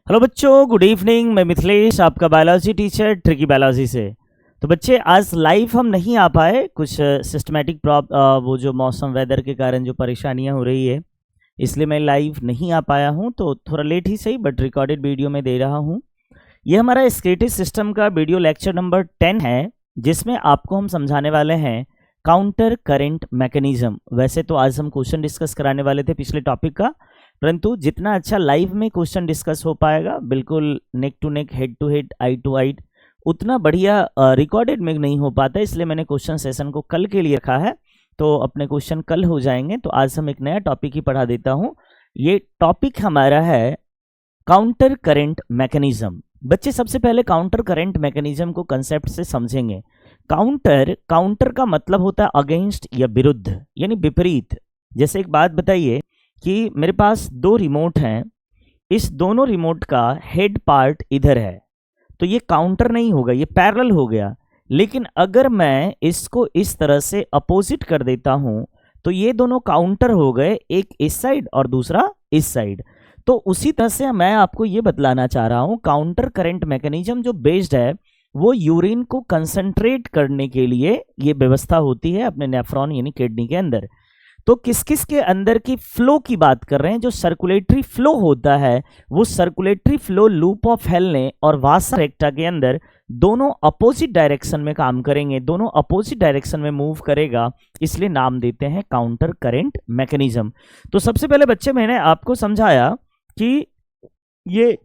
Hello बच्चों, good evening. मैं मिथिलेश, आपका बायोलॉजी टीचर ट्रिकी बायोलॉजी से। तो बच्चे आज लाइव हम नहीं आ पाए, कुछ सिस्टमेटिक वो जो मौसम वेदर के कारण जो परेशानियां हो रही है, इसलिए मैं लाइव नहीं आ पाया हूं। तो थोड़ा लेट ही सही, बट रिकॉर्डेड वीडियो में दे रहा हूं। ये हमारा स्केटिस सिस्टम का वीडियो लेक्चर नंबर 10 है, जिसमें आपको हम समझाने वाले हैं काउंटर करंट मैकेनिज्म। वैसे तो आज हम क्वेश्चन डिस्कस कराने वाले थे पिछले टॉपिक का, परंतु जितना अच्छा लाइव में क्वेश्चन डिस्कस हो पाएगा, बिल्कुल neck to neck, head to head, eye to eye, उतना बढ़िया रिकॉर्डेड में नहीं हो पाता। इसलिए मैंने क्वेश्चन सेशन को कल के लिए रखा है। तो अपने क्वेश्चन कल हो जाएंगे। तो आज हम एक नया टॉपिक ही पढ़ा देता हूं। ये टॉपिक हमारा है काउंटर करंट मैकेनिज्म। बच्चे सबसे पहले काउंटर करंट मैकेनिज्म को कंसेप्ट से समझेंगे। काउंटर का मतलब होता है अगेंस्ट या विरुद्ध, यानी विपरीत। जैसे एक बात बताइए कि मेरे पास दो रिमोट हैं, इस दोनों रिमोट का हेड पार्ट इधर है, तो ये काउंटर नहीं होगा, ये पैरेलल हो गया। लेकिन अगर मैं इसको इस तरह से अपोजिट कर देता हूं तो ये दोनों काउंटर हो गए, एक इस साइड और दूसरा इस साइड। तो उसी तरह से मैं आपको ये बतलाना चाह रहा हूं, काउंटर करंट मैकेनिज्म जो बेस्ड है वो यूरिन को कंसंट्रेट करने के लिए ये व्यवस्था होती है अपने नेफ्रॉन यानी किडनी के अंदर। तो किस किस के अंदर की फ्लो की बात कर रहे हैं? जो सर्कुलेटरी फ्लो होता है, वो सर्कुलेटरी फ्लो लूप ऑफ हेलने और वासा रेक्टा के अंदर दोनों अपोजिट डायरेक्शन में काम करेंगे, दोनों अपोजिट डायरेक्शन में मूव करेगा, इसलिए नाम देते हैं काउंटर करंट मैकेनिज्म। तो सबसे पहले बच्चे मैंने आपको समझाया कि ये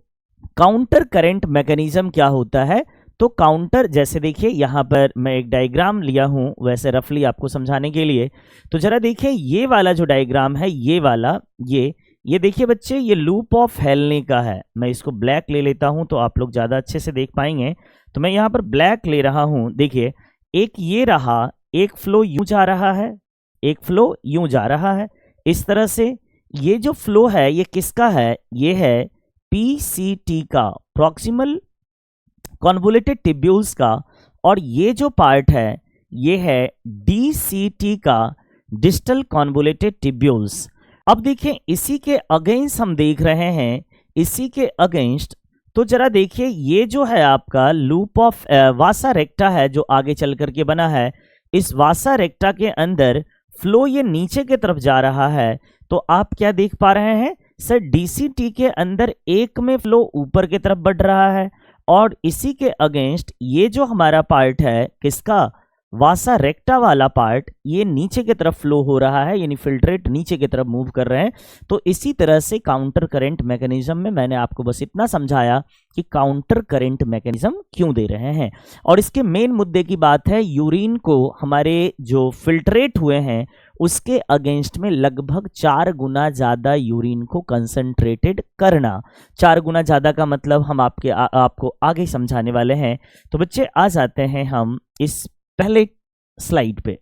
काउंटर करंट मैकेनिज्म क्या होता है। तो काउंटर, जैसे देखिए यहाँ पर मैं एक डायग्राम लिया हूँ वैसे रफली आपको समझाने के लिए। तो जरा देखिए ये वाला जो डायग्राम है, ये वाला, ये देखिए बच्चे, ये लूप ऑफ हेलने का है। मैं इसको ब्लैक ले लेता हूँ तो आप लोग ज़्यादा अच्छे से देख पाएंगे। तो मैं यहाँ पर ब्लैक ले रहा हूँ। देखिए एक ये रहा, एक फ्लो यूं जा रहा है, एक फ्लो यूं जा रहा है, इस तरह से। ये जो फ्लो है ये किसका है? ये है PCT का, प्रॉक्सिमल कॉन्वोलेटेड टिब्यूल्स का। और ये जो पार्ट है ये है DCT का, डिस्टल कॉन्वोलेटेड टिब्यूल्स। अब देखिए इसी के अगेंस्ट हम देख रहे हैं, इसी के अगेंस्ट। तो जरा देखिए ये जो है आपका लूप ऑफ वासा रेक्टा है जो आगे चल करके बना है। इस वासा रेक्टा के अंदर फ्लो ये नीचे की तरफ जा रहा है। तो आप क्या देख पा रहे हैं सर? DCT के अंदर एक में फ्लो ऊपर की तरफ बढ़ रहा है, और इसी के अगेंस्ट ये जो हमारा पार्ट है किसका? वासा रेक्टा वाला पार्ट, ये नीचे की तरफ फ्लो हो रहा है, यानी फिल्ट्रेट नीचे की तरफ मूव कर रहे हैं। तो इसी तरह से काउंटर करंट मैकेनिज्म में मैंने आपको बस इतना समझाया कि काउंटर करंट मैकेनिज्म क्यों दे रहे हैं। और इसके मेन मुद्दे की बात है, यूरिन को हमारे जो फिल्ट्रेट हुए हैं उसके अगेंस्ट में लगभग 4 गुना ज़्यादा यूरिन को कंसंट्रेटेड करना। 4 गुना ज़्यादा का मतलब हम आपको आगे समझाने वाले हैं। तो बच्चे आ जाते हैं हम इस पहले स्लाइड पे।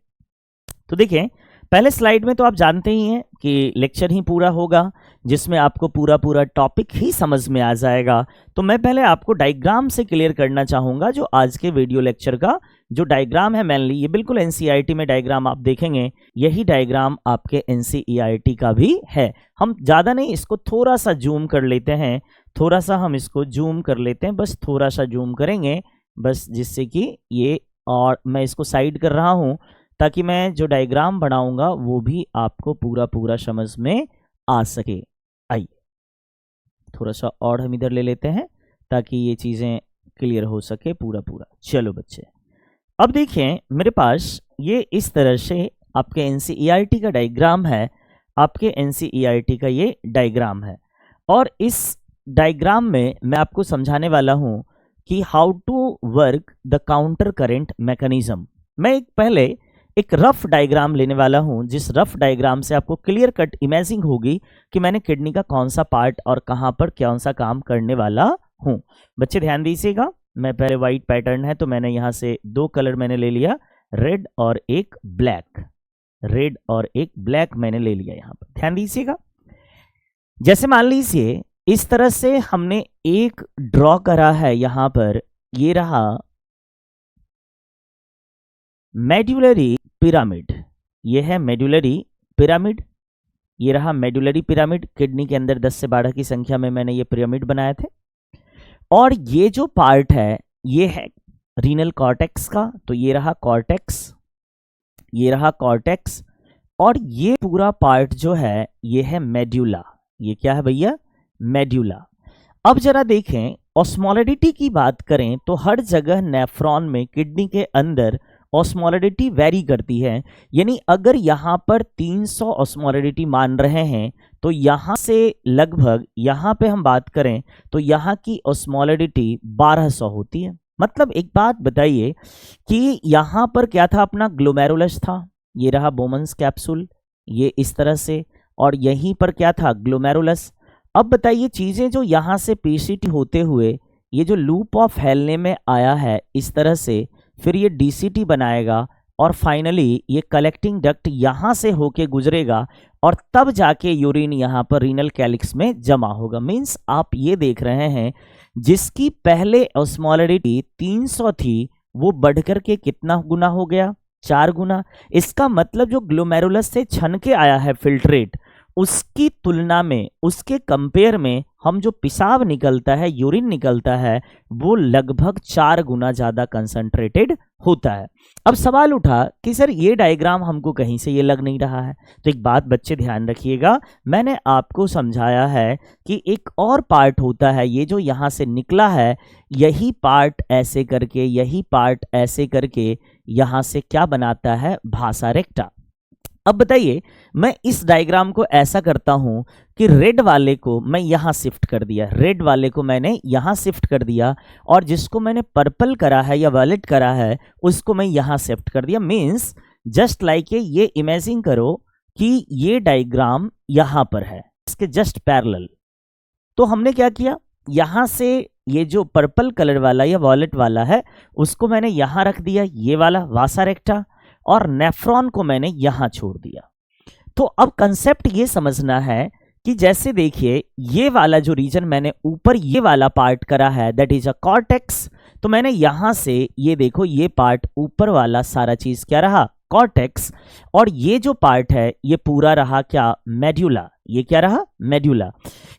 तो देखिए पहले स्लाइड में तो आप जानते ही हैं कि लेक्चर ही पूरा होगा जिसमें आपको पूरा टॉपिक ही समझ में आ जाएगा। तो मैं पहले आपको डायग्राम से क्लियर करना चाहूँगा। जो आज के वीडियो लेक्चर का जो डायग्राम है मेनली, ये बिल्कुल NCERT में डायग्राम आप देखेंगे, यही डायग्राम आपके NCERT का भी है। हम ज़्यादा नहीं, इसको थोड़ा सा जूम कर लेते हैं, थोड़ा सा हम इसको जूम कर लेते हैं, बस थोड़ा सा जूम करेंगे बस, जिससे कि ये, और मैं इसको साइड कर रहा हूं ताकि मैं जो डायग्राम बनाऊंगा वो भी आपको पूरा समझ में आ सके। आइए थोड़ा सा और हम इधर ले लेते हैं ताकि ये चीज़ें क्लियर हो सके पूरा। चलो बच्चे, अब देखिए मेरे पास ये इस तरह से आपके NCERT का डायग्राम है, आपके NCERT का ये डायग्राम है। और इस डायग्राम में मैं आपको समझाने वाला हूँ कि how to work the counter current mechanism. मैं पहले एक रफ डायग्राम लेने वाला हूं, जिस रफ डायग्राम से आपको क्लियर कट इमेजिंग होगी कि मैंने किडनी का कौन सा पार्ट और कहां पर कौन सा काम करने वाला हूं। बच्चे ध्यान दीजिएगा, मैं पहले वाइट पैटर्न है तो मैंने यहां से 2 कलर मैंने ले लिया, रेड और एक ब्लैक, रेड और एक ब्लैक मैंने ले लिया। यहां पर ध्यान दीजिएगा, जैसे मान लीजिए इस तरह से हमने एक ड्रॉ करा है। यहां पर ये रहा मेडुलरी पिरामिड, ये है मेडुलरी पिरामिड, ये रहा मेडुलरी पिरामिड। किडनी के अंदर 10 से 12 की संख्या में मैंने ये पिरामिड बनाए थे। और ये जो पार्ट है ये है रीनल कॉर्टेक्स का, तो ये रहा कॉर्टेक्स, ये रहा कॉर्टेक्स, और ये पूरा पार्ट जो है ये है मेड्यूला। ये क्या है भैया? मेड्यूला। अब जरा देखें, ऑस्मोलैरिटी की बात करें तो हर जगह नेफ्रॉन में, किडनी के अंदर ऑस्मोलैरिटी वेरी करती है। यानी अगर यहाँ पर 300 ऑस्मोलैरिटी मान रहे हैं तो यहाँ से लगभग, यहाँ पे हम बात करें तो यहाँ की ऑस्मोलैरिटी 1200 होती है। मतलब एक बात बताइए कि यहाँ पर क्या था? अपना ग्लोमेरुलस था, ये रहा बोमन्स कैप्सूल, ये इस तरह से, और यहीं पर क्या था? ग्लोमेरुलस। अब बताइए चीज़ें जो यहाँ से पीसीटी होते हुए ये जो लूप ऑफ हेलने में आया है इस तरह से, फिर ये डीसीटी बनाएगा और फाइनली ये कलेक्टिंग डक्ट यहाँ से होके गुजरेगा और तब जाके यूरिन यहाँ पर रीनल कैलिक्स में जमा होगा। मीन्स आप ये देख रहे हैं जिसकी पहले ऑस्मोलैरिटी 300 थी वो बढ़कर के कितना गुना हो गया? 4 गुना। इसका मतलब जो ग्लोमेरुलस से छन के आया है फिल्ट्रेट, उसकी तुलना में, उसके कंपेयर में हम जो पेशाब निकलता है, यूरिन निकलता है, वो लगभग 4 गुना ज़्यादा कंसंट्रेटेड होता है। अब सवाल उठा कि सर ये डायग्राम हमको कहीं से ये लग नहीं रहा है। तो एक बात बच्चे ध्यान रखिएगा, मैंने आपको समझाया है कि एक और पार्ट होता है, ये जो यहाँ से निकला है, यही पार्ट ऐसे करके, यही पार्ट ऐसे करके यहाँ से क्या बनाता है? भासा रेक्टा। अब बताइए, मैं इस डायग्राम को ऐसा करता हूं कि रेड वाले को मैं यहां शिफ्ट कर दिया, रेड वाले को मैंने यहां शिफ्ट कर दिया, और जिसको मैंने पर्पल करा है या वायलेट करा है उसको मैं यहां शिफ्ट कर दिया। मीन्स जस्ट लाइक ये इमेजिन करो कि ये डायग्राम यहां पर है, इसके जस्ट पैरेलल। तो हमने क्या किया, यहां से ये जो पर्पल कलर वाला या वॉलेट वाला है उसको मैंने यहां रख दिया, ये वाला वासा रेक्टा, और नेफ्रॉन को मैंने यहां छोड़ दिया। तो अब कंसेप्ट ये समझना है कि जैसे देखिए ये वाला जो रीजन मैंने ऊपर ये वाला पार्ट करा है दैट इज अ कॉर्टेक्स, तो मैंने यहां से ये देखो ये पार्ट ऊपर वाला सारा चीज क्या रहा? कॉर्टेक्स, और ये जो पार्ट है ये पूरा रहा क्या? मेड्यूला। ये क्या रहा? मेड्यूला।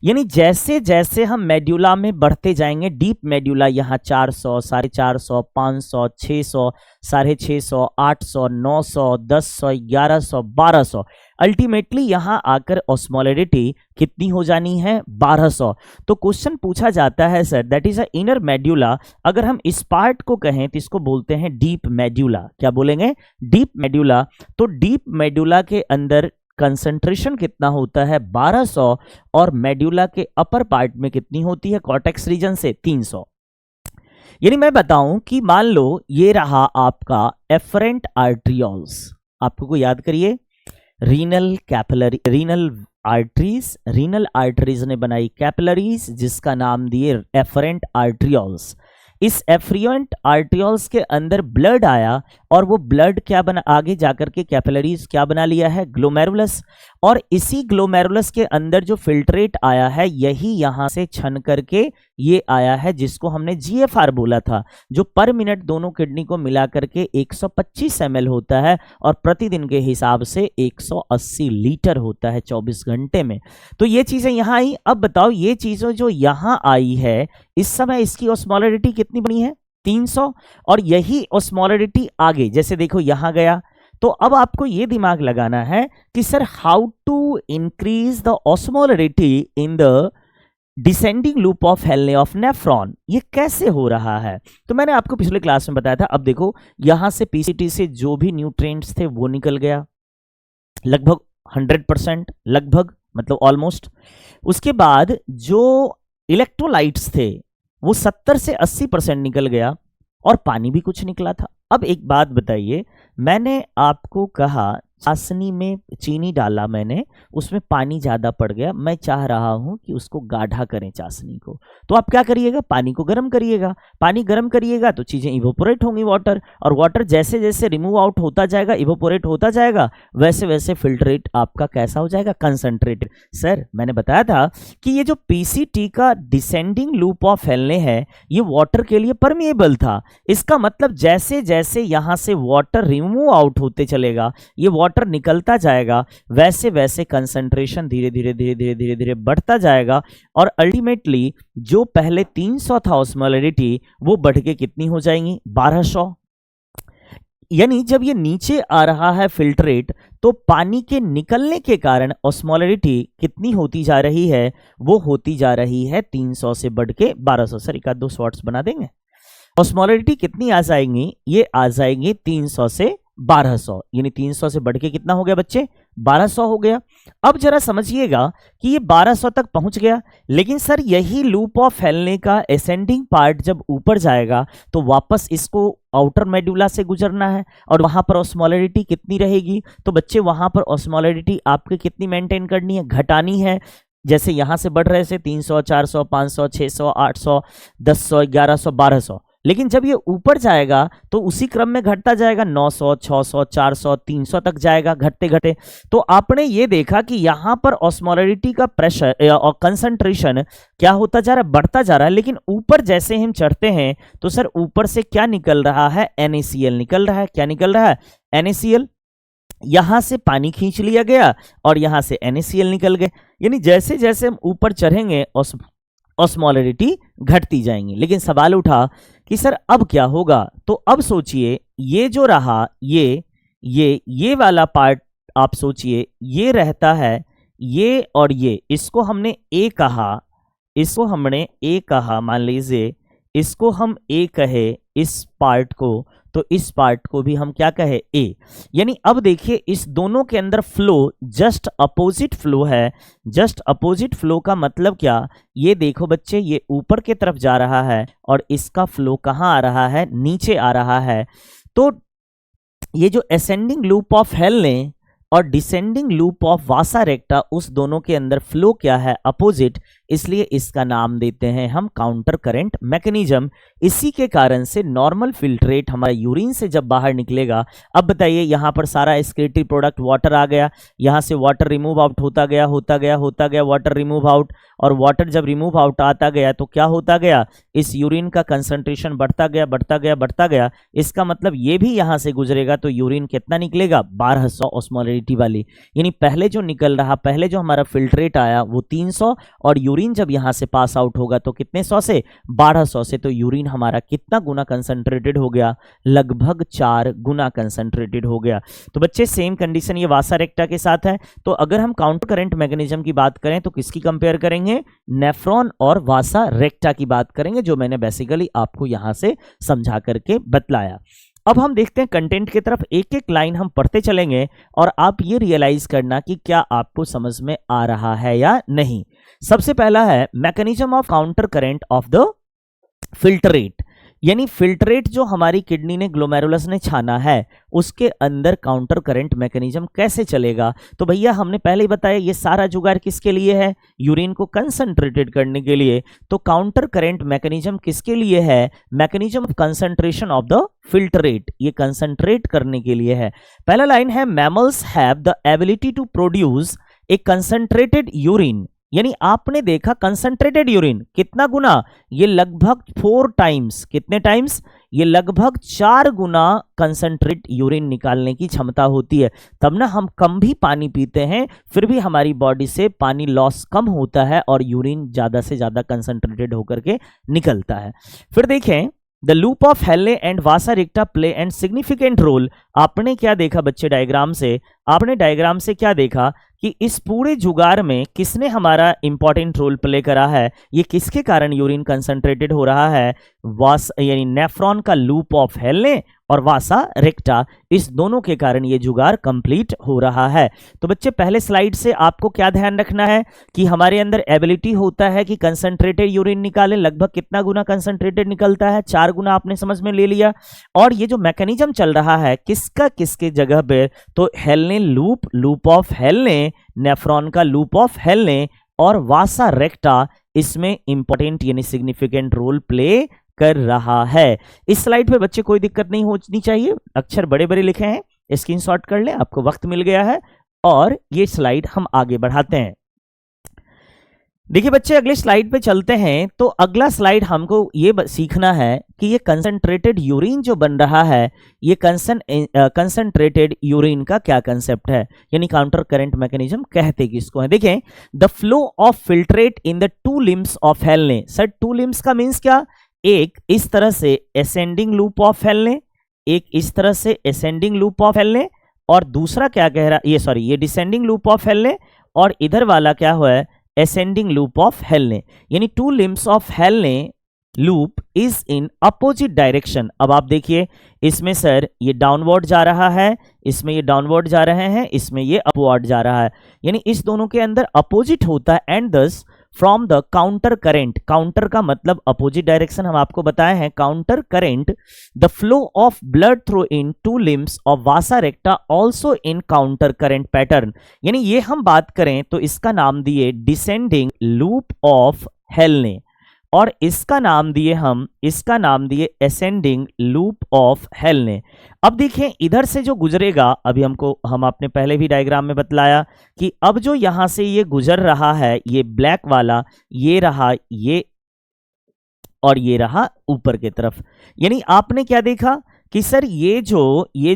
यानी जैसे जैसे हम मेड्यूला में बढ़ते जाएंगे, डीप मेड्यूला यहाँ 400, 450, 500, 600, 650, 800, 900, 1000, 1100, 1200, अल्टीमेटली यहाँ आकर ऑस्मोलैरिटी कितनी हो जानी है? 1200। तो क्वेश्चन पूछा जाता है sir that is a inner medulla, अगर हम इस पार्ट को कहें तो इसको बोलते हैं डीप मेड्यूला। क्या बोलेंगे? Deep medulla. तो डीप मेड्यूला के अंदर कंसंट्रेशन कितना होता है? 1200, और मेड्यूला के अपर पार्ट में कितनी होती है? कॉर्टेक्स रीजन से 300। यानी मैं बताऊं कि मान लो ये रहा आपका एफरेंट आर्ट्रियोल्स, आपको को याद करिए, renal capillary, renal arteries, renal arteries ने बनाई कैपिलरीज जिसका नाम दिए एफरेंट आर्ट्रियोल्स। इस एफरेंट आर्ट्रियोल्स के अंदर ब्लड आया और वो ब्लड क्या बना, आगे जाकर के कैपिलरीज क्या बना लिया है? ग्लोमेरुलस। और इसी ग्लोमेरुलस के अंदर जो फिल्ट्रेट आया है यही यहां से छन करके ये आया है जिसको हमने जीएफआर बोला था, जो पर मिनट दोनों किडनी को मिला करके 125 ml होता है और प्रतिदिन के हिसाब से 180 लीटर होता है 24 घंटे में। तो ये चीजें यहां आई। अब बताओ ये चीजें जो यहां आई है इस समय इसकी ऑस्मोलैरिटी कितनी बनी है? 300, और यही ऑस्मोलैरिटी आगे जैसे देखो यहां गया। तो अब आपको ये दिमाग लगाना है कि sir how to increase the osmolarity in the descending loop of हेलने ऑफ नेफ्रॉन, ये कैसे हो रहा है? तो मैंने आपको पिछले क्लास में बताया था। अब देखो यहां से पीसीटी से जो भी न्यूट्रिएंट्स थे वो निकल गया लगभग 100%, लगभग मतलब ऑलमोस्ट। उसके बाद जो इलेक्ट्रोलाइट्स थे वो 70 से 80% निकल गया और पानी भी कुछ निकला था। अब एक बात बताइए, मैंने आपको कहा चाशनी में चीनी डाला मैंने, उसमें पानी ज़्यादा पड़ गया, मैं चाह रहा हूं कि उसको गाढ़ा करें चाशनी को, तो आप क्या करिएगा? पानी को गर्म करिएगा। पानी गर्म करिएगा तो चीज़ें इवोपोरेट होंगी वाटर, और वाटर जैसे जैसे रिमूव आउट होता जाएगा, इवोपोरेट होता जाएगा, वैसे वैसे फिल्ट्रेट आपका कैसा हो जाएगा? कंसंट्रेटेड। सर मैंने बताया था कि ये जो पीसीटी का डिसेंडिंग लूप ऑफ हेलने है ये वाटर के लिए परमिएबल था। इसका मतलब जैसे जैसे यहाँ से वाटर रिमूव आउट होते चलेगा, ये वाटर निकलता जाएगा वैसे वैसे कंसंट्रेशन धीरे धीरे धीरे धीरे धीरे धीरे बढ़ता जाएगा और अल्टीमेटली जो पहले 300 था ऑस्मोलैरिटी वो बढ़ के कितनी हो जाएंगी 1200। यानी जब ये नीचे आ रहा है फिल्ट्रेट तो पानी के निकलने के कारण ऑस्मोलैरिटी कितनी होती जा रही है, वो होती जा रही है 300 से बढ़ के 1200। सर एक आध दो शॉर्ट्स बना देंगे। ऑस्मोलैरिटी कितनी आ जाएंगी, ये आ जाएंगी 300 से 1200, यानी 300 से बढ़ के कितना हो गया बच्चे 1200 हो गया। अब जरा समझिएगा कि ये 1200 तक पहुंच गया, लेकिन सर यही लूप ऑफ फैलने का असेंडिंग पार्ट जब ऊपर जाएगा तो वापस इसको आउटर मेडुला से गुजरना है और वहां पर ऑस्मोलैरिटी कितनी रहेगी। तो बच्चे वहां पर ऑस्मोलैरिटी आपके कितनी मेंटेन करनी है, घटानी है। जैसे यहां से बढ़ रहे थे 300 400 500 600 800 1000 1100 1200, लेकिन जब ये ऊपर जाएगा तो उसी क्रम में घटता जाएगा 900 600 400 300 तक जाएगा घटते घटे। तो आपने ये देखा कि यहाँ पर ऑस्मोलैरिटी का प्रेशर और कंसंट्रेशन क्या होता जा रहा है, बढ़ता जा रहा है। लेकिन ऊपर जैसे हम चढ़ते हैं तो सर ऊपर से क्या निकल रहा है, NaCl निकल रहा है। क्या निकल रहा है, NaCl। यहां से पानी खींच लिया गया और यहां से NaCl निकल गए। यानी जैसे जैसे हम ऊपर चढ़ेंगे ऑस्मोलैरिटी घटती जाएंगी। लेकिन सवाल उठा कि सर अब क्या होगा, तो अब सोचिए ये जो रहा ये वाला पार्ट आप सोचिए, ये रहता है ये और ये, इसको हमने ए कहा, इसको हमने ए कहा, मान लीजिए इसको हम ए कहे इस पार्ट को, तो इस पार्ट को भी हम क्या कहे ए। यानी अब देखिए इस दोनों के अंदर फ्लो जस्ट अपोजिट फ्लो है। जस्ट अपोजिट फ्लो का मतलब क्या, ये देखो बच्चे ये ऊपर की तरफ जा रहा है और इसका फ्लो कहाँ आ रहा है, नीचे आ रहा है। तो ये जो असेंडिंग लूप ऑफ हेलेन और डिसेंडिंग लूप ऑफ वासा रेक्टा, उस दोनों के अंदर फ्लो क्या है, अपोजिट, इसलिए इसका नाम देते हैं हम काउंटर करंट मैकेनिज्म। इसी के कारण से नॉर्मल फिल्ट्रेट हमारा यूरिन से जब बाहर निकलेगा, अब बताइए यहाँ पर सारा एक्सक्रीटरी प्रोडक्ट वाटर आ गया, यहाँ से वाटर रिमूव आउट होता गया वाटर रिमूव आउट, और वाटर जब रिमूव आउट आता गया तो क्या होता गया, इस यूरिन का कंसंट्रेशन बढ़ता गया। इसका मतलब ये भी यहाँ से गुजरेगा तो यूरिन कितना निकलेगा, 1200 ऑस्मोलैरिटी वाली। यानी पहले जो निकल रहा, पहले जो हमारा फिल्ट्रेट आया वो 300, और यूरिन जब यहाँ से पास आउट होगा तो कितने 100 से 1200 से, तो यूरिन हमारा कितना गुना कंसंट्रेटेड हो गया, लगभग 4 गुना कंसंट्रेटेड हो गया। तो बच्चे सेम कंडीशन ये वासा रेक्टा के साथ है। तो अगर हम काउंटर करंट मैकेनिज्म की बात करें तो किसकी कंपेयर करेंगे, नेफ्रॉन और वासा रेक्टा की बात करेंगे, जो मैंने बेसिकली आपको यहां से समझा करके बतलाया। अब हम देखते हैं कंटेंट की तरफ, एक एक लाइन हम पढ़ते चलेंगे और आप ये रियलाइज करना कि क्या आपको समझ में आ रहा है या नहीं। सबसे पहला है mechanism of counter current of the filtrate, यानी फिल्ट्रेट जो हमारी किडनी ने ग्लोमेरुलस ने छाना है उसके अंदर काउंटर करंट मैकेनिज्म कैसे चलेगा। तो भैया हमने पहले ही बताया ये सारा जुगाड़ किसके लिए है, यूरिन को कंसंट्रेटेड करने के लिए। तो काउंटर करंट मैकेनिज्म किसके लिए है, mechanism of concentration of the filtrate, ये कंसंट्रेट करने के लिए है। पहला लाइन है mammals have the ability to produce a concentrated urine, यानी आपने देखा कंसंट्रेटेड यूरिन कितना गुना, ये लगभग 4 टाइम्स, कितने टाइम्स, ये लगभग 4 गुना कंसंट्रेट यूरिन निकालने की क्षमता होती है। तब ना हम कम भी पानी पीते हैं फिर भी हमारी बॉडी से पानी लॉस कम होता है और यूरिन ज्यादा से ज्यादा कंसंट्रेटेड होकर के निकलता है। फिर देखें the loop of Henle and vasa recta play and significant role. आपने क्या देखा बच्चे डायग्राम से, आपने डायग्राम से क्या देखा कि इस पूरे जुगाड़ में किसने हमारा इंपॉर्टेंट रोल प्ले करा है, ये किसके कारण यूरिन कंसंट्रेटेड हो रहा है, यानी नेफ्रॉन का लूप ऑफ हेले और वासा रेक्टा, इस दोनों के कारण ये जुगाड़ कंप्लीट हो रहा है। तो बच्चे पहले स्लाइड से आपको क्या ध्यान रखना है कि हमारे अंदर एबिलिटी होता है कि कंसंट्रेटेड यूरिन निकालें, लगभग कितना गुना कंसंट्रेटेड निकलता है, 4 गुना आपने समझ में ले लिया। और ये जो मैकेनिज्म चल रहा है किसका किसके जगह पे, तो हेलने लूप ऑफ हेलने, नेफ्रॉन का लूप ऑफ हेलने और वासा रेक्टा इसमें इंपॉर्टेंट यानी सिग्निफिकेंट रोल प्ले कर रहा है। इस स्लाइड पे बच्चे कोई दिक्कत नहीं होनी चाहिए, अक्षर बड़े बड़े लिखे हैं, स्क्रीनशॉट कर लें, आपको वक्त मिल गया है। और ये स्लाइड हम आगे बढ़ाते हैं। देखिए बच्चे अगले स्लाइड पे चलते हैं। तो अगला स्लाइड हमको ये सीखना है कि ये कंसंट्रेटेड यूरिन जो बन रहा है, ये कंसंट्रेटेड यूरिन का क्या कंसेप्ट है, यानी काउंटर करंट मैकेनिज्म कहते किसको है। देखें, the flow of filtrate in the two limbs of हेलने। सर टू लिम्स का मीन्स क्या, एक इस तरह से असेंडिंग लूप ऑफ हेलने, एक इस तरह से असेंडिंग लूप ऑफ हेलने, और दूसरा क्या कह रहा, ये डिसेंडिंग लूप ऑफ हेलने, और इधर वाला क्या हुआ है, असेंडिंग लूप ऑफ हेलने। यानी टू लिम्स ऑफ हेलने loop is in opposite direction. अब आप देखिए, इसमें सर ये डाउनवर्ड जा रहा है, इसमें ये डाउनवर्ड जा रहे हैं, इसमें ये अपवर्ड जा रहा है, यानी इस दोनों के अंदर अपोजिट होता है। एंड दस from the counter current, counter का मतलब अपोजिट डायरेक्शन, हम आपको बताए हैं counter current, the flow of blood through in to limbs of vasa रेक्टा also in counter current pattern. यानी ये हम बात करें तो इसका नाम दिए डिसेंडिंग लूप ऑफ हेलने, और इसका नाम दिए असेंडिंग लूप ऑफ हेलने। अब देखिए इधर से जो गुजरेगा, अभी हम आपने पहले भी डायग्राम में बतलाया कि अब जो यहां से ये गुजर रहा है, ये ब्लैक वाला, ये रहा ये, और ये रहा ऊपर की तरफ। यानी आपने क्या देखा कि सर ये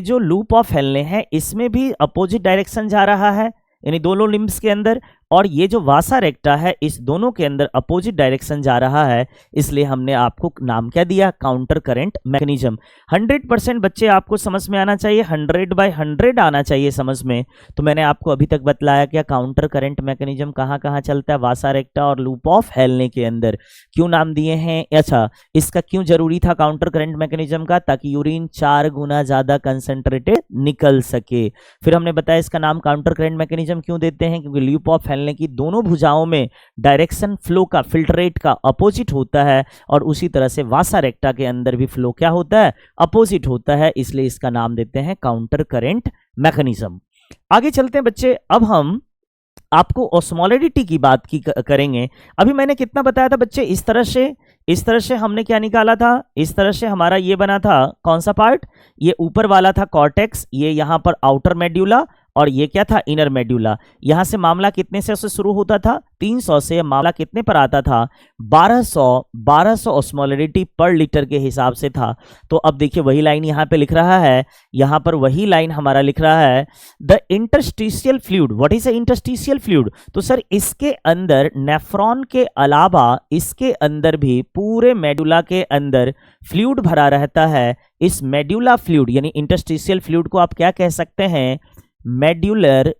जो लूप ऑफ हेलने है, इसमें भी अपोजिट डायरेक्शन जा रहा है, यानी दोनों लिम्स के अंदर, और ये जो वासा रेक्टा है, इस दोनों के अंदर अपोजिट डायरेक्शन जा रहा है। इसलिए हमने आपको नाम क्या दिया, काउंटर करंट मैकेनिज्म। 100% बच्चे आपको समझ में आना चाहिए, 100/100 आना चाहिए समझ में। तो मैंने आपको अभी तक बतलाया क्या काउंटर करंट मैकेनिज्म कहाँ कहाँ चलता है, वासा रेक्टा और लूप ऑफ हेलने के अंदर। क्यों नाम दिए हैं, अच्छा इसका क्यों जरूरी था काउंटर करंट मैकेनिज्म का, ताकि यूरिन 4 गुना ज्यादा कंसंट्रेटेड निकल सके। फिर हमने बताया इसका नाम काउंटर करंट मैकेनिज्म क्यों देते हैं, क्योंकि लूप ऑफ हेलने की दोनों भुजाओं में डायरेक्शन फ्लो का, फिल्ट्रेट का अपोजिट होता है, और उसी तरह से वासा रेक्टा के अंदर भी फ्लो क्या होता है, अपोजिट होता है, इसलिए इसका नाम देते हैं काउंटर करंट मैकेनिज्म। आगे चलते हैं बच्चे, अब हम आपको ऑस्मोलैरिटी की बात करेंगे। अभी मैंने कितना बताया था बच्चे, इस तरह से हमने क्या निकाला था, इस तरह से हमारा ये बना था कौन सा पार्ट, ये ऊपर वाला था कॉर्टेक्स, ये यहां पर आउटर मेड्यूला, और ये क्या था, इनर मेड्यूला। यहां से मामला कितने से शुरू होता था, 300 से। मामला कितने पर आता था, 1200 ऑस्मोलैरिटी पर लीटर के हिसाब से था। तो अब देखिए वही लाइन यहां पे लिख रहा है, यहां पर वही लाइन हमारा लिख रहा है, the interstitial fluid. What is a interstitial fluid, तो सर इसके अंदर नेफ्रॉन के अलावा इसके अंदर भी पूरे मेडुला के अंदर फ्लूइड भरा रहता है। इस मेडुला फ्लूइड यानी इंटरस्टिशियल फ्लूइड को आप क्या कह सकते हैं, मेड्यूलर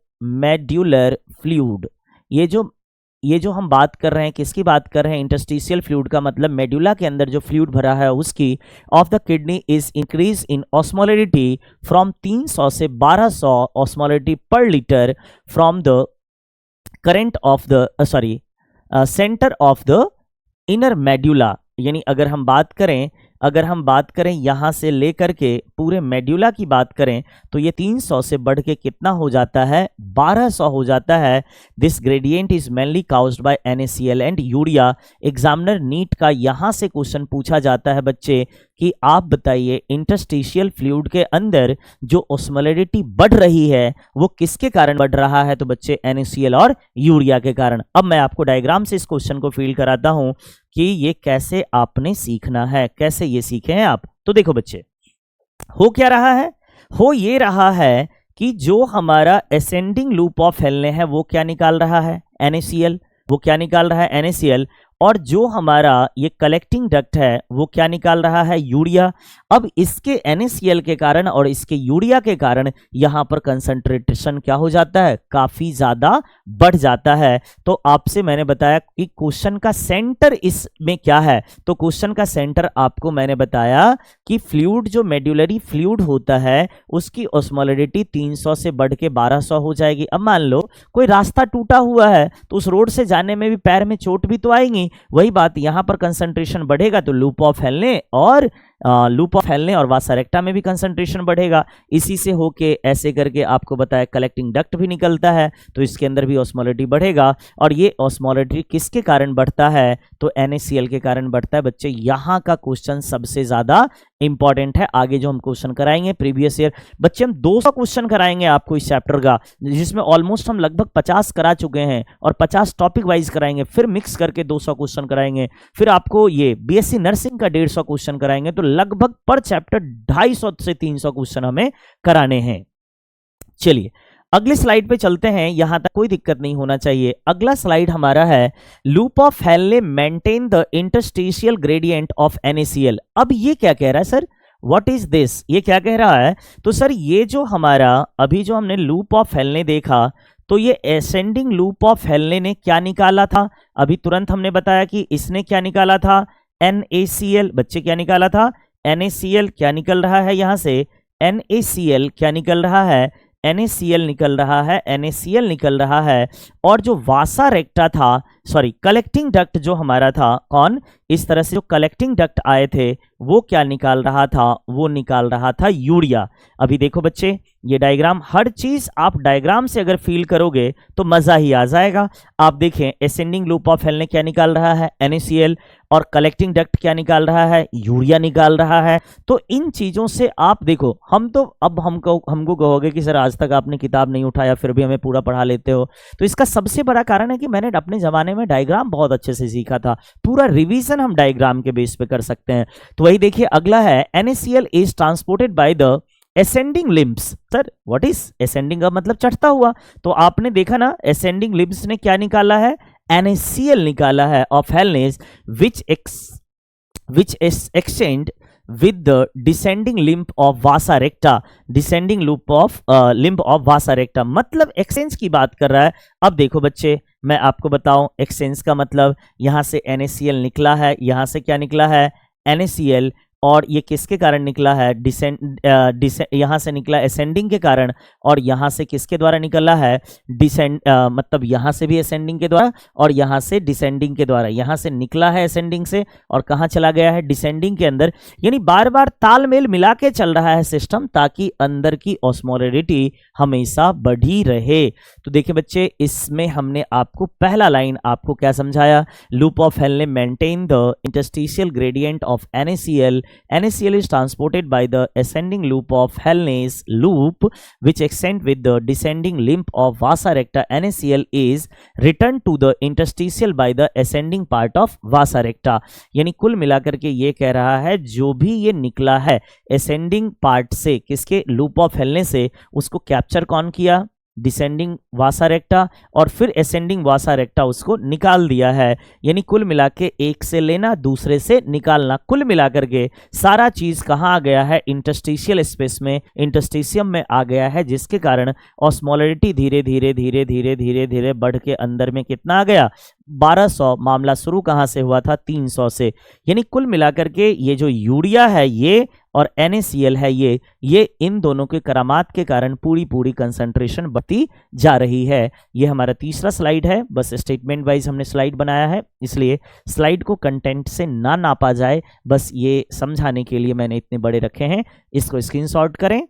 फ्लूइड। ये जो हम बात कर रहे हैं, किसकी बात कर रहे हैं, इंटरस्टिशियल फ्लूइड का मतलब मेडुला के अंदर जो फ्लूइड भरा है उसकी, of the kidney is increase in osmolarity from 300 से 1200 ऑस्मोलैरिटी पर litre from the current of the centre of the inner medulla. यानी अगर हम बात करें यहां से लेकर के पूरे मेड्यूला की बात करें तो ये 300 से बढ़ के कितना हो जाता है, 1200 हो जाता है। This gradient is mainly caused by NaCl and urea. Examiner NEET का यहां से क्वेश्चन पूछा जाता है बच्चे कि आप बताइए इंटरस्टिशियल फ्लूइड के अंदर जो ऑस्मोलैरिटी बढ़ रही है वो किसके कारण बढ़ रहा है, तो बच्चे NaCl और यूरिया के कारण। अब मैं आपको डायग्राम से इस क्वेश्चन को फील कराता हूं कि ये कैसे आपने सीखना है, कैसे ये सीखे हैं आप। तो देखो बच्चे, हो क्या रहा है, हो ये रहा है कि जो हमारा असेंडिंग लूप ऑफ हेलने है वो क्या निकाल रहा है, NaCl, वो क्या निकाल रहा है, NaCl, और जो हमारा ये कलेक्टिंग डक्ट है वो क्या निकाल रहा है, यूरिया। अब इसके NaCl के कारण और इसके यूरिया के कारण यहां पर कंसंट्रेशन क्या हो जाता है, काफी ज्यादा बढ़ जाता है। तो आपसे मैंने बताया कि क्वेश्चन का सेंटर इसमें क्या है, तो क्वेश्चन का सेंटर आपको मैंने बताया कि फ्लूइड जो मेड्यूलरी फ्लूइड होता है उसकी ऑस्मोलैरिटी 300 से बढ़ के 1200 हो जाएगी। अब मान लो कोई रास्ता टूटा हुआ है तो उस रोड से जाने में भी पैर में चोट भी तो आएगी, नहीं। वही बात यहाँ पर कंसंट्रेशन बढ़ेगा तो लूप ऑफ हेलने और वासा रेक्टा में भी कंसंट्रेशन बढ़ेगा। इसी से होके ऐसे करके आपको बताया कलेक्टिंग डक्ट भी निकलता है, तो इसके अंदर भी ऑस्मोलिटी बढ़ेगा। और ये ऑस्मोलिटी किसके कारण बढ़ता है? तो NaCl के कारण बढ़ता है। बच्चे यहाँ का क्वेश्चन सबसे ज्यादा इंपॉर्टेंट है। आगे जो हम क्वेश्चन कराएंगे प्रीवियस ईयर, बच्चे हम 200 क्वेश्चन कराएंगे आपको इस चैप्टर का, जिसमें ऑलमोस्ट हम लगभग 50 करा चुके हैं और 50 टॉपिक वाइज कराएंगे, फिर मिक्स करके 200 क्वेश्चन कराएंगे, फिर आपको ये BSc नर्सिंग का 150 क्वेश्चन कराएंगे। तो लगभग पर चैप्टर 250 से 300 क्वेश्चन हमें कराने हैं। चलिए अगली स्लाइड पे चलते हैं, यहां तक कोई दिक्कत नहीं होना चाहिए। अगला स्लाइड हमारा है loop of Henle maintain the interstitial gradient of NaCl। अब ये क्या कह रहा है सर? What is this? ये क्या कह रहा है? तो सर ये जो हमारा अभी जो हमने लूप ऑफ हेनले देखा, तो ये एसेंडिंग लूप ऑफ हेनले ने क्या निकाला था? अभी तुरंत हमने बताया कि इसने क्या निकाला था? NaCl। बच्चे क्या निकाला था? NaCl। क्या निकल रहा है यहां से? NaCl क्या निकल रहा है? NaCl निकल रहा है, NaCl निकल रहा है। और जो वासा रेक्टा था, सॉरी कलेक्टिंग डक्ट जो हमारा था, कौन इस तरह से जो कलेक्टिंग डक्ट आए थे वो क्या निकाल रहा था? वो निकाल रहा था यूरिया। अभी देखो बच्चे ये डायग्राम, हर चीज आप डायग्राम से अगर फील करोगे तो मजा ही आ जाएगा। आप देखें असेंडिंग लूप ऑफ हेल ने क्या निकाल रहा है? NaCl। और कलेक्टिंग डक्ट क्या निकाल रहा है? यूरिया निकाल रहा है। तो इन चीजों से आप देखो, हम तो अब हमको कहोगे कि सर आज तक आपने किताब नहीं उठाया फिर भी हमें पूरा पढ़ा लेते हो। तो इसका सबसे बड़ा कारण है कि मैंने अपने जमाने में डायग्राम बहुत अच्छे से सीखा था। पूरा रिवीजन हम डायग्राम के बेस पे कर सकते हैं। तो वही देखिए अगला है NaCl is transported by the ascending limbs. Sir what is ascending? का मतलब चढ़ता हुआ। तो आपने देखा ना असेंडिंग लिम्ब्स ने क्या निकाला है? NaCl निकाला है of हेलनेस which extend with the descending limb of vasa recta, descending loop of limb of vasa recta। मतलब एक्सचेंज की बात कर रहा है। अब देखो बच्चे मैं आपको बताऊं एक्सचेंज का मतलब, यहां से NaCl निकला है, यहां से क्या निकला है? NaCl। और ये किसके कारण निकला है? यहां से निकला असेंडिंग के कारण, और यहां से किसके द्वारा निकला है? मतलब यहां से भी असेंडिंग के द्वारा और यहां से डिसेंडिंग के द्वारा। यहां से निकला है असेंडिंग से और कहां चला गया है? डिसेंडिंग के अंदर। यानी बार बार तालमेल मिला के चल रहा है सिस्टम, ताकि अंदर की ऑस्मोलिटी हमेशा बढ़ी रहे। तो देखिए बच्चे इसमें हमने आपको पहला लाइन आपको क्या समझाया? लूप ऑफ हेल ने maintain the interstitial gradient of NaCl। NaCl is transported by the ascending loop of Hellness loop which extend with the descending limb of vasa recta। NaCl is returned to the interstitial by the ascending part of vasa recta। यानी कुल मिलाकर के ये कह रहा है जो भी ये निकला है ascending part से, किसके? लूप ऑफ हेलने से, उसको कैप्चर कौन किया? डिसेंडिंग वासा रेक्टा, और फिर असेंडिंग वासा रेक्टा उसको निकाल दिया है। यानी कुल मिला के एक से लेना दूसरे से निकालना, कुल मिलाकर के सारा चीज कहाँ आ गया है? इंटरस्टिशियल स्पेस में, इंटरस्टिशियम में आ गया है, जिसके कारण ऑस्मोलिटी धीरे धीरे धीरे धीरे धीरे धीरे बढ़ के अंदर में कितना आ गया? 1200। मामला शुरू कहाँ से हुआ था? 300 से। यानी कुल मिलाकर के ये जो यूरिया है ये और NaCl है ये इन दोनों के करामात के कारण पूरी कंसंट्रेशन बढ़ती जा रही है। ये हमारा तीसरा स्लाइड है। बस स्टेटमेंट वाइज हमने स्लाइड बनाया है, इसलिए स्लाइड को कंटेंट से ना नापा जाए, बस ये समझाने के लिए मैंने इतने बड़े रखे हैं। इसको स्क्रीनशॉट करें।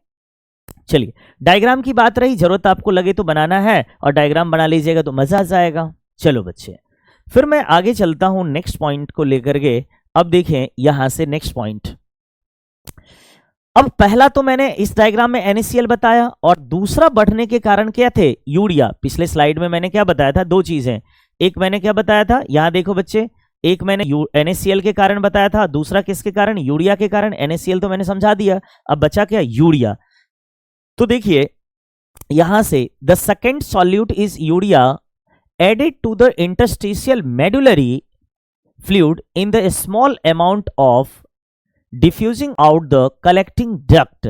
चलिए डायग्राम की बात रही, जरूरत आपको लगे तो बनाना है और डायग्राम बना लीजिएगा तो मजा आ जाएगा। चलो बच्चे फिर मैं आगे चलता हूं नेक्स्ट पॉइंट को लेकर के। अब देखें यहां से नेक्स्ट पॉइंट। अब पहला तो मैंने इस डायग्राम में NaCl बताया, और दूसरा बढ़ने के कारण क्या थे? यूरिया। पिछले स्लाइड में मैंने क्या बताया था? दो चीजें। एक मैंने क्या बताया था? यहां देखो बच्चे, एक मैंने NaCl के कारण बताया था, दूसरा किसके कारण? यूरिया के कारण। NaCl तो मैंने समझा दिया, अब बचा क्या? यूरिया। तो देखिए यहां से the second solute is urea added to the interstitial medullary fluid in the small amount of diffusing out the collecting duct।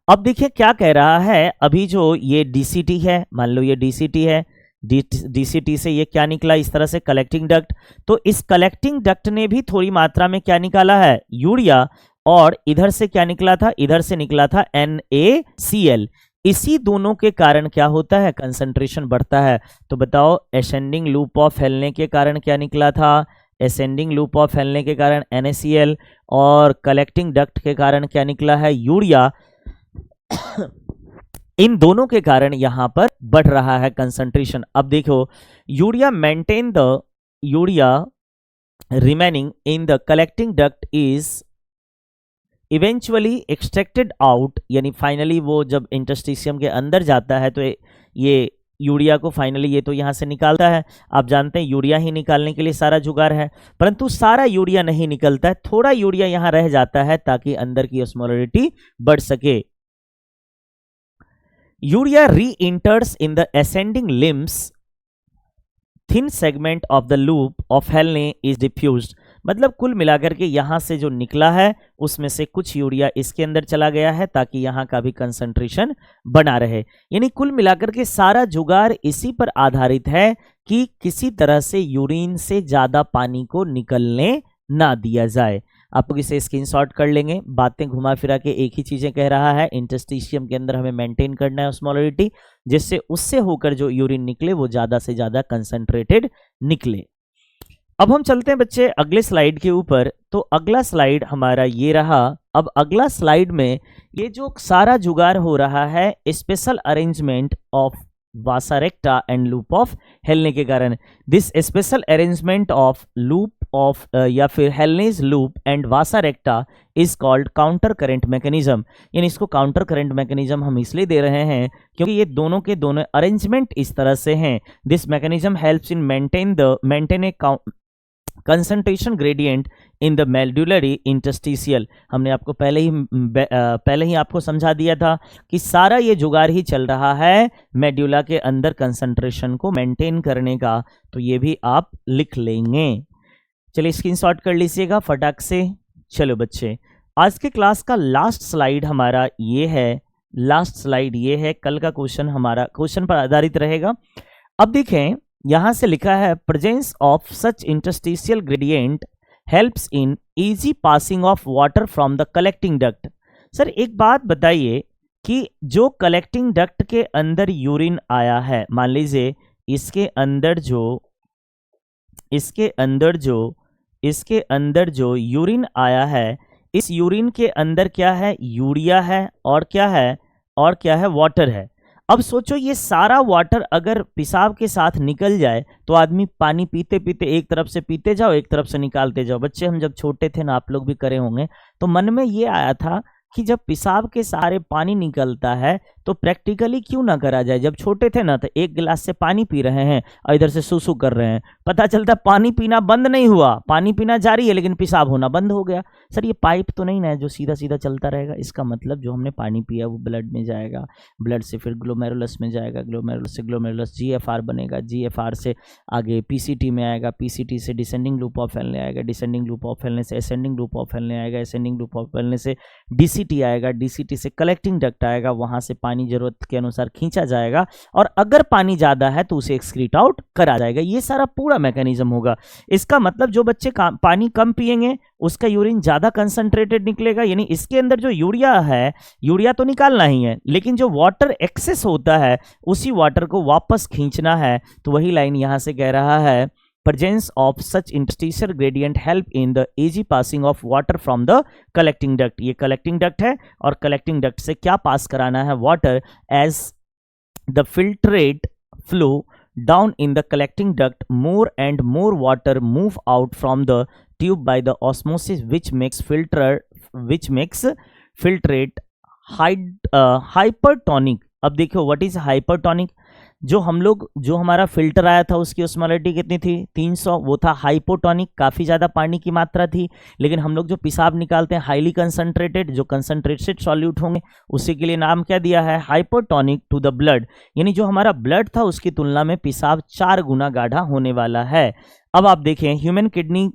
अब देखिए क्या कह रहा है, अभी जो ये DCT है, मान लो ये DCT है, DCT से ये क्या निकला? इस तरह से कलेक्टिंग डक्ट। तो इस कलेक्टिंग डक्ट ने भी थोड़ी मात्रा में क्या निकाला है? यूरिया। और इधर से क्या निकला था? इधर से निकला था NaCl। इसी दोनों के कारण क्या होता है? कंसंट्रेशन बढ़ता है। तो बताओ असेंडिंग लूप ऑफ हेलने के कारण क्या निकला था? एसेंडिंग लूप ऑफ हेलने के कारण NaCl, और कलेक्टिंग डक्ट के कारण क्या निकला है, यूरिया। इन दोनों के कारण यहां पर बढ़ रहा है कंसंट्रेशन। अब देखो, urea remaining in the collecting duct is eventually extracted out, यानी फाइनली वो जब इंटरस्टिशियम के अंदर जाता है तो ये यूरिया को फाइनली ये तो यहाँ से निकालता है। आप जानते हैं यूरिया ही निकालने के लिए सारा जुगाड़ है, परंतु सारा यूरिया नहीं निकलता है, थोड़ा यूरिया यहाँ रह जाता है ताकि अंदर की ऑस्मोलरिटी बढ़ सके। Urea reenters in the ascending limbs, thin segment of the loop of हेलने इज डिफ्यूज्ड। मतलब कुल मिलाकर के यहाँ से जो निकला है उसमें से कुछ यूरिया इसके अंदर चला गया है ताकि यहाँ का भी कंसंट्रेशन बना रहे। यानी कुल मिलाकर के सारा जुगाड़ इसी पर आधारित है कि किसी तरह से यूरिन से ज़्यादा पानी को निकलने ना दिया जाए। आप लोग इसे स्क्रीनशॉट कर लेंगे। बातें घुमा फिरा के एक ही चीज़ें कह रहा है, इंटरस्टिशियम के अंदर हमें मेंटेन करना है ऑस्मोलरिटी, जिससे उससे होकर जो यूरिन निकले वो ज़्यादा से ज़्यादा कंसंट्रेटेड निकले। अब हम चलते हैं बच्चे अगले स्लाइड के ऊपर। तो अगला स्लाइड हमारा ये रहा। अब अगला स्लाइड में ये जो सारा जुगाड़ हो रहा है special arrangement of vasa recta and loop of हेलने के कारण, this special arrangement of loop of या फिर हेलनेज loop and vasa recta is called counter current mechanism. यानी इसको काउंटर करंट मैकेनिज्म हम इसलिए दे रहे हैं क्योंकि ये दोनों के दोनों अरेंजमेंट इस तरह से हैं। This mechanism helps in maintain A concentration gradient in the medullary interstitial. हमने आपको पहले ही आपको समझा दिया था कि सारा ये जुगाड़ ही चल रहा है मेडुला के अंदर कंसंट्रेशन को मेंटेन करने का। तो ये भी आप लिख लेंगे। चलिए स्क्रीनशॉट कर लीजिएगा फटाक से। चलो बच्चे, आज के क्लास का लास्ट स्लाइड हमारा ये है। कल का क्वेश्चन हमारा क्वेश्चन पर आधारित रहेगा। अब देखें, यहां से लिखा है presence of such interstitial gradient helps in easy passing of water from the collecting duct. Sir एक बात बताइए कि जो कलेक्टिंग डक्ट के अंदर यूरिन आया है, मान लीजिए इसके अंदर जो यूरिन आया है, इस यूरिन के अंदर क्या है, यूरिया है और क्या है वाटर है। अब सोचो ये सारा वाटर अगर पेशाब के साथ निकल जाए तो आदमी पानी पीते पीते एक तरफ से पीते जाओ, एक तरफ से निकालते जाओ। बच्चे हम जब छोटे थे ना, आप लोग भी करे होंगे, तो मन में ये आया था कि जब पेशाब के सारे पानी निकलता है तो प्रैक्टिकली क्यों ना करा जाए। जब छोटे थे ना तो एक गिलास से पानी पी रहे हैं और इधर से सूसू कर रहे हैं, पता चलता पानी पीना बंद नहीं हुआ, पानी पीना जारी है लेकिन पेशाब होना बंद हो गया। सर ये पाइप तो नहीं ना है जो सीधा सीधा चलता रहेगा। इसका मतलब जो हमने पानी पिया वो ब्लड में जाएगा, ब्लड से फिर ग्लोमेरुलस में जाएगा, ग्लोमेरुलस से ग्लोमेरुलस GFR बनेगा, GFR से आगे PCT में आएगा, PCT से डिसेंडिंग लूप ऑफ हेलने आएगा, डिसेंडिंग लूप ऑफ हेलने से असेंडिंग लूप ऑफ हेलने आएगा, असेंडिंग लूप ऑफ हेलने से DCT आएगा, DCT से कलेक्टिंग डक्ट आएगा, वहां से पानी जरूरत के अनुसार खींचा जाएगा और अगर पानी ज्यादा है तो उसे एक्सक्रीट आउट करा जाएगा। ये सारा पूरा मैकेनिज्म होगा। इसका मतलब जो बच्चे पानी कम पिएंगे उसका यूरिन ज्यादा कंसंट्रेटेड निकलेगा। यानी इसके अंदर जो यूरिया है, यूरिया तो निकालना ही है, लेकिन जो वाटर एक्सेस होता है उसी वाटर को वापस खींचना है। तो वही लाइन यहां से कह रहा है, presence of such interstitial gradient help in the easy passing of water from the collecting duct। ये collecting duct है और collecting duct से क्या पास कराना है, water, as the filtrate flow down in the collecting duct, more and more water move out from the tube by the osmosis, which makes filtrate hypertonic। अब देखो what is hypertonic. जो हमारा filter आया था उसकी ऑस्मोलरिटी कितनी थी, 300, वो था हाइपोटोनिक, काफ़ी ज़्यादा पानी की मात्रा थी। लेकिन हम लोग जो पेशाब निकालते हैं हाईली कंसंट्रेटेड, जो कंसंट्रेटेड सॉल्यूट होंगे उसी के लिए नाम क्या दिया है, हाइपोटोनिक टू द ब्लड। यानी जो हमारा ब्लड था उसकी तुलना में पेशाब 4 गुना गाढ़ा होने वाला है। अब आप देखें, human kidney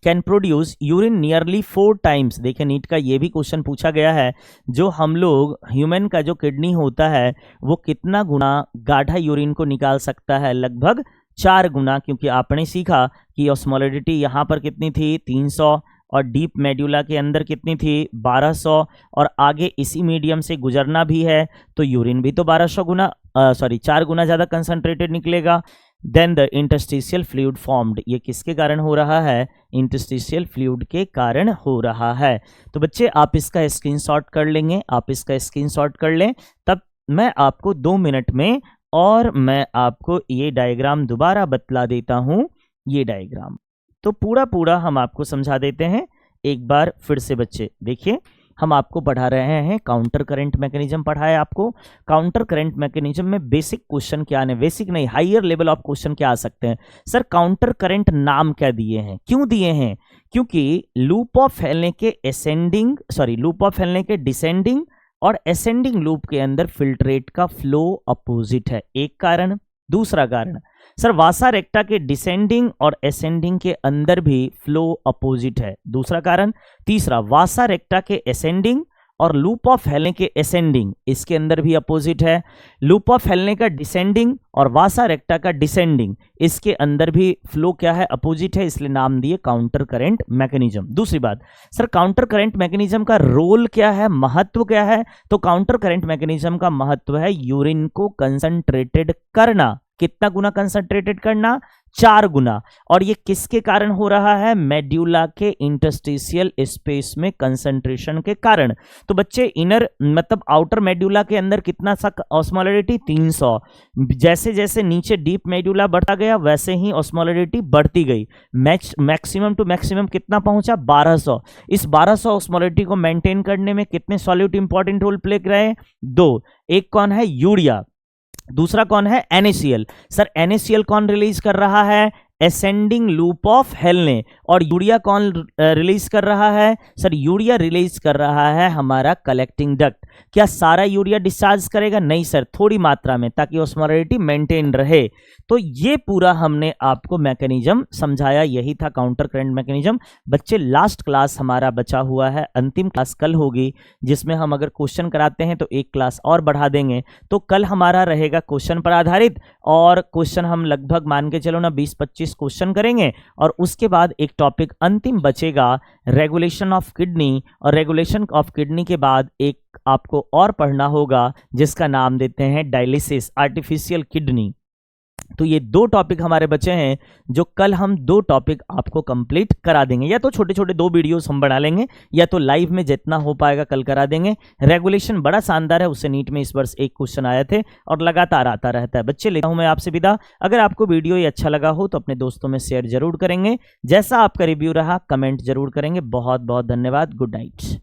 can produce urine nearly 4 times. देखिए नीट का ये भी क्वेश्चन पूछा गया है, जो हम लोग ह्यूमन का जो किडनी होता है वो कितना गुना गाढ़ा यूरिन को निकाल सकता है, लगभग 4 गुना। क्योंकि आपने सीखा कि ऑस्मोलरिटी यहाँ पर कितनी थी, 300, और डीप मेडुला के अंदर कितनी थी, 1200, और आगे इसी मीडियम से गुजरना भी है तो यूरिन भी तो 4 गुना ज़्यादा कंसंट्रेटेड निकलेगा। Then the interstitial fluid formed, ये किसके कारण हो रहा है, इंटरस्टिशियल फ्लूइड के कारण हो रहा है। तो बच्चे आप इसका स्क्रीनशॉट कर लेंगे, आप इसका स्क्रीनशॉट कर लें, तब मैं आपको 2 मिनट में और मैं आपको ये डायग्राम दोबारा बतला देता हूँ। ये डायग्राम तो पूरा हम आपको समझा देते हैं एक बार फिर से। बच्चे देखिए, हम आपको पढ़ा रहे हैं काउंटर करंट मैकेनिज्म पढ़ाया आपको। काउंटर करंट मैकेनिज्म में बेसिक क्वेश्चन क्या आने, बेसिक नहीं हायर लेवल ऑफ क्वेश्चन क्या आ सकते हैं। सर काउंटर करंट नाम क्या दिए हैं, क्यों दिए हैं, क्योंकि लूप ऑफ फैलने के लूप ऑफ फैलने के डिसेंडिंग और असेंडिंग लूप के अंदर फिल्ट्रेट का फ्लो अपोजिट है, एक कारण। दूसरा कारण सर वासा रेक्टा के डिसेंडिंग और असेंडिंग के अंदर भी फ्लो अपोजिट है, दूसरा कारण। तीसरा वासा रेक्टा के असेंडिंग और लूप ऑफ फैलने के असेंडिंग, इसके अंदर भी अपोजिट है। लूप ऑफ फैलने का डिसेंडिंग और वासा रेक्टा का डिसेंडिंग, इसके अंदर भी फ्लो क्या है, अपोजिट है, इसलिए नाम दिए काउंटर करंट मैकेनिज्म। दूसरी बात सर काउंटर करंट मैकेनिज्म का रोल क्या है, महत्व क्या है, तो काउंटर करंट मैकेनिज्म का महत्व है यूरिन को कंसंट्रेटेड करना। कितना गुना कंसंट्रेटेड करना, 4 गुना। और ये किसके कारण हो रहा है, मेड्यूला के इंटरस्टिशियल स्पेस में कंसंट्रेशन के कारण। तो बच्चे इनर मतलब आउटर मेड्यूला के अंदर कितना सा ऑस्मोलरिटी, 300। जैसे जैसे नीचे डीप मेड्यूला बढ़ता गया वैसे ही ऑस्मोलरिटी बढ़ती गई। मैक्सिमम टू मैक्सिमम कितना पहुंचा, 1200। इस 1200 ऑस्मोलरिटी को मेंटेन करने में कितने सॉल्यूट इंपॉर्टेंट रोल प्ले कर रहे हैं, 2। एक कौन है, यूरिया, दूसरा कौन है, NaCl। सर NaCl कौन रिलीज कर रहा है, असेंडिंग लूप ऑफ हेलने। और यूरिया कौन रिलीज कर रहा है, सर यूरिया रिलीज कर रहा है हमारा कलेक्टिंग डक्ट। क्या सारा यूरिया डिस्चार्ज करेगा, नहीं सर, थोड़ी मात्रा में, ताकि ऑस्मोलरिटी मेंटेन रहे। तो ये पूरा हमने आपको मैकेनिज्म समझाया, यही था काउंटर करंट मैकेनिज्म। बच्चे लास्ट क्लास हमारा बचा हुआ है, अंतिम क्लास कल होगी, जिसमें हम अगर क्वेश्चन कराते हैं तो एक क्लास और बढ़ा देंगे। तो कल हमारा रहेगा क्वेश्चन पर आधारित, और क्वेश्चन हम लगभग मान के चलो ना 20-25 क्वेश्चन करेंगे। और उसके बाद एक टॉपिक अंतिम बचेगा रेगुलेशन ऑफ किडनी, और रेगुलेशन ऑफ किडनी के बाद एक आपको और पढ़ना होगा जिसका नाम देते हैं डायलिसिस, आर्टिफिशियल किडनी। तो ये 2 टॉपिक हमारे बचे हैं, जो कल हम 2 टॉपिक आपको कंप्लीट करा देंगे। या तो छोटे छोटे 2 वीडियोस हम बना लेंगे, या तो लाइव में जितना हो पाएगा कल करा देंगे। रेगुलेशन बड़ा शानदार है, उससे नीट में इस वर्ष 1 क्वेश्चन आए थे और लगातार आता रहता है। बच्चे लेता हूं मैं आपसे विदा। अगर आपको वीडियो ये अच्छा लगा हो तो अपने दोस्तों में शेयर जरूर करेंगे। जैसा आपका रिव्यू रहा कमेंट जरूर करेंगे। बहुत बहुत धन्यवाद। Good night.